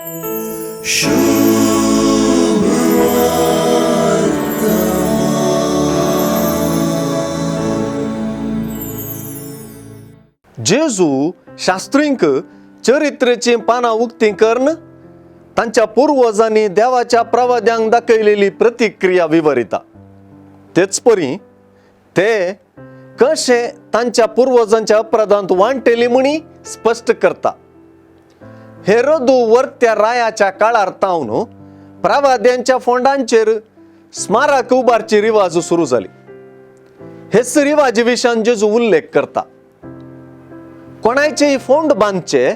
जेजू शास्त्रींक चरित्रेची पानां उक्ती करून तांच्या पुर्वजांनी देवाच्या प्रवाद्यांक दाखयलेली प्रतिक्रिया विवरिता. तेच परी ते कशे तांच्या पुर्वजांच्या अपराधांत वांटेली म्हणी स्पष्ट करता. हेरोदू वर्त्या रायाच्या काळार तावन प्रवाद्यांच्या फोंडांचेर स्मारक उबारची रिवाज सुरू जाली. हेच रिवाजी विशयान जेजू उल्लेख करता. कोणाचेय फोंड बांदचे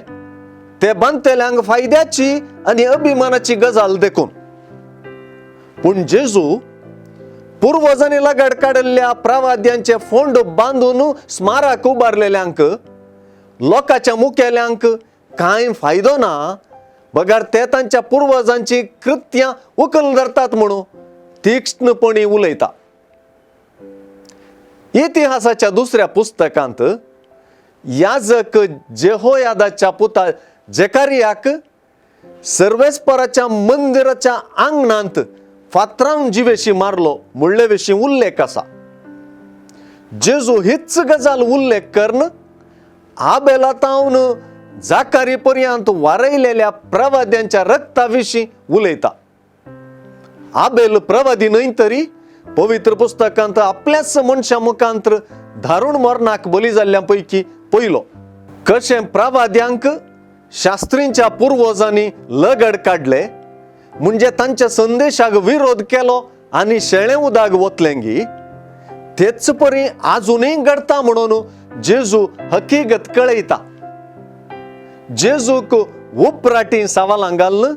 ते बांदतेल्यांक फायद्याची आणि अभिमानाची गजाल देखून. पूण जेजू पुर्वजांनी लगाड काडिल्ल्या प्रवाद्यांचे फोंड बांदून स्मारक उबारलेल्यांक लोकांच्या मुखेल्यांक कांय फायदो ना, बगार ते तांच्या पुर्वजांची कृत्यां उखल धरतात म्हणून तीक्ष्णपणी उलयता. इतिहासाच्या दुसऱ्या पुस्तकांत याजक जेहोयादाच्या पुता जेकारियाक सर्वेस्पराच्या मंदिराच्या आंगणांत फातरावन जिवेशी मारलो म्हणले विशीं उल्लेख आसा. जेजू हीच गजाल उल्लेख करून आबेला तावन जाकारी पर्यंत वारयलेल्या प्रवाद्यांच्या रक्ता विशीं उलयता. आबेल प्रवादी न्हय तरी पवित्र पुस्तकांत आपल्याच मनशा मुखांतर धारुण मरणाक बली जाल्ल्या पैकी पयलो. कशें प्रवाद्यांक शास्त्रींच्या पुर्वजांनी लगड काडले म्हणजे तांच्या संदेशाक विरोध केलो आनी शेळें उदक वतलेंगी, तेच परी आजुनय घडता म्हणून जेजू हकीकत कळयता. जेजूक उपराटी सावालां घालन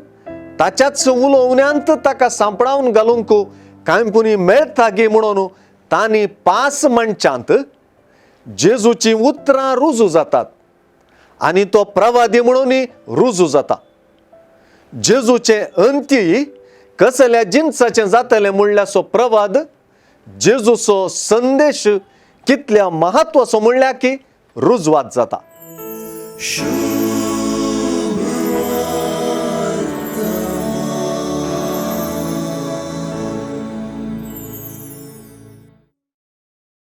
ताच्याच उलोवण्यांत ताका सांपडावन घालूंक कांयपुनी मेळटा गे म्हणून तांणी 5 मनशांत जेजूची उतरां रुजू जातात आनी तो प्रवादी म्हणूनय रुजू जाता. जेजूचे अंत्य कसल्या जिन्साचें जातलें म्हणल्याचो प्रवाद जेजूचो संदेश कितल्या महत्वाचो म्हणल्या की रुजवात जाता.